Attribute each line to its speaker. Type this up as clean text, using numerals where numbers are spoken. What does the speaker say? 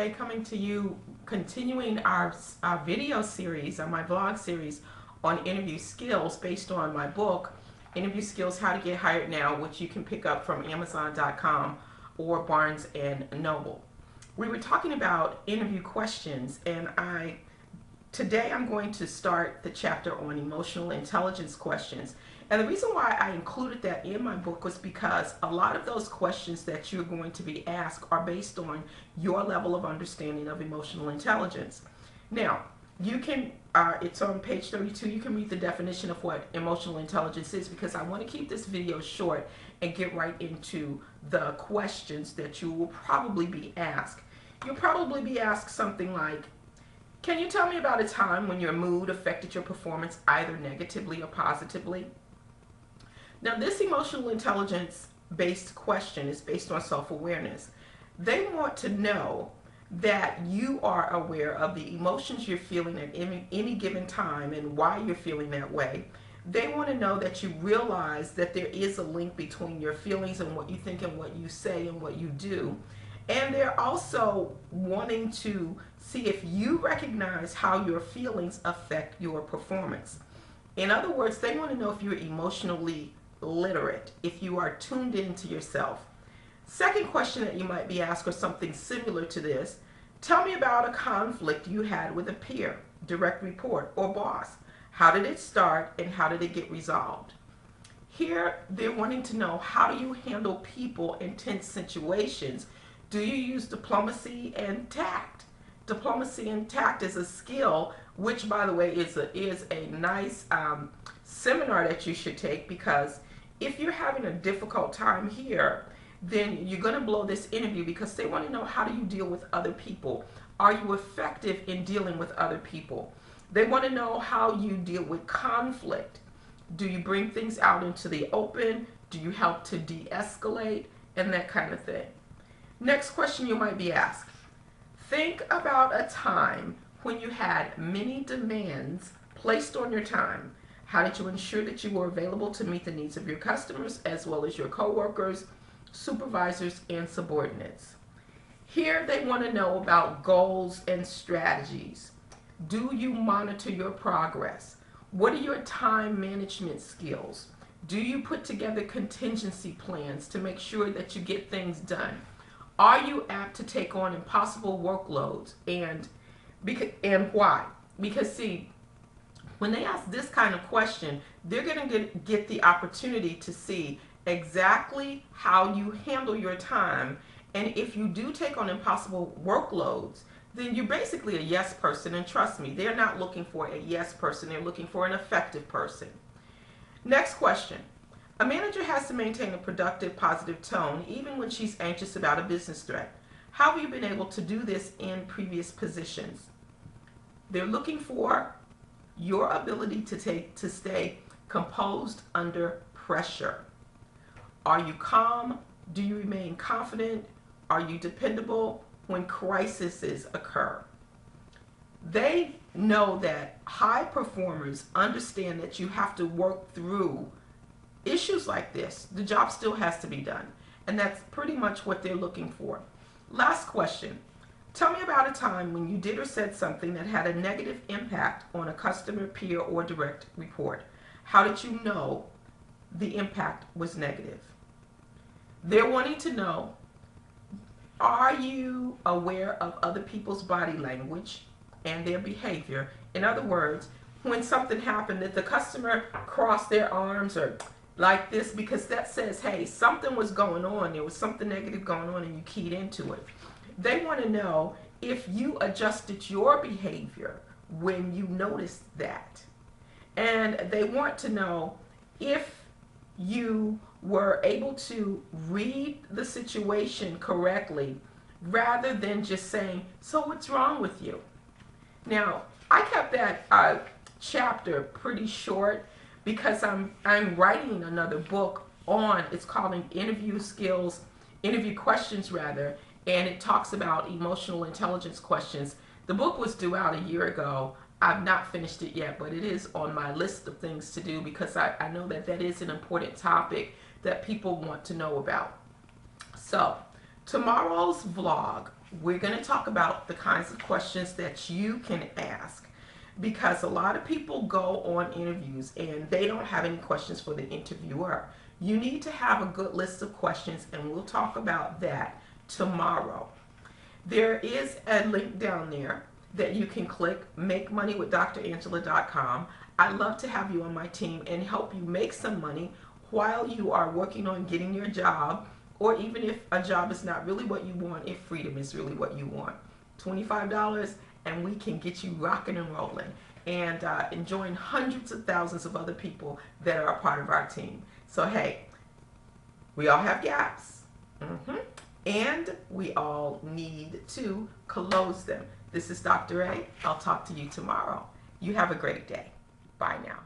Speaker 1: Ray, coming to you, continuing our video series, my vlog series on interview skills based on my book, Interview Skills, How to Get Hired Now, which you can pick up from Amazon.com or Barnes and Noble. We were talking about interview questions, and today I'm going to start the chapter on emotional intelligence questions. And the reason why I included that in my book was because a lot of those questions that you're going to be asked are based on your level of understanding of emotional intelligence. Now, you can, it's on page 32, you can read the definition of what emotional intelligence is, because I want to keep this video short and get right into the questions that you will probably be asked. You'll probably be asked something like, can you tell me about a time when your mood affected your performance either negatively or positively? Now, this emotional intelligence based question is based on self-awareness. They want to know that you are aware of the emotions you're feeling at any given time and why you're feeling that way. They want to know that you realize that there is a link between your feelings and what you think and what you say and what you do. And they're also wanting to see if you recognize how your feelings affect your performance. In other words, they want to know if you're emotionally literate, if you are tuned into yourself. Second question that you might be asked, or something similar to this, tell me about a conflict you had with a peer, direct report, or boss. How did it start and how did it get resolved? Here, they're wanting to know, how do you handle people in tense situations? Do you use diplomacy and tact? Diplomacy and tact is a skill, which, by the way, is a nice seminar that you should take, because if you're having a difficult time here, then you're going to blow this interview, because they want to know, how do you deal with other people? Are you effective in dealing with other people? They want to know how you deal with conflict. Do you bring things out into the open? Do you help to de-escalate? And that kind of thing. Next question you might be asked. Think about a time when you had many demands placed on your time. How did you ensure that you were available to meet the needs of your customers as well as your coworkers, supervisors, and subordinates? Here they want to know about goals and strategies. Do you monitor your progress? What are your time management skills? Do you put together contingency plans to make sure that you get things done? Are you apt to take on impossible workloads, and why? Because see, when they ask this kind of question, they're going to get the opportunity to see exactly how you handle your time. And if you do take on impossible workloads, then you're basically a yes person. And trust me, they're not looking for a yes person. They're looking for an effective person. Next question. A manager has to maintain a productive, positive tone even when she's anxious about a business threat. How have you been able to do this in previous positions? They're looking for your ability to stay composed under pressure. Are you calm? Do you remain confident? Are you dependable when crises occur? They know that high performers understand that you have to work through issues like this. The job still has to be done. And that's pretty much what they're looking for. Last question. Tell me about a time when you did or said something that had a negative impact on a customer, peer, or direct report. How did you know the impact was negative? They're wanting to know, are you aware of other people's body language and their behavior? In other words, when something happened, that the customer crossed their arms or like this, because that says, hey, something was going on, there was something negative going on, and you keyed into it. They want to know if you adjusted your behavior when you noticed that. And they want to know if you were able to read the situation correctly rather than just saying, so what's wrong with you? Now, I kept that chapter pretty short because I'm writing another book on, it's called Interview Skills, Interview Questions rather, and it talks about emotional intelligence questions. The book was due out a year ago. I've not finished it yet, but it is on my list of things to do, because I know that that is an important topic that people want to know about. So tomorrow's vlog we're going to talk about the kinds of questions that you can ask, because a lot of people go on interviews and they don't have any questions for the interviewer. You need to have a good list of questions, and we'll talk about that tomorrow. There is a link down there that you can click, makemoneywithdrangela.com. I'd love to have you on my team and help you make some money while you are working on getting your job, or even if a job is not really what you want, if freedom is really what you want. $25 and we can get you rocking and rolling and enjoying hundreds of thousands of other people that are a part of our team. So hey, we all have gaps. And we all need to close them. This is Dr. A. I'll talk to you tomorrow. You have a great day. Bye now.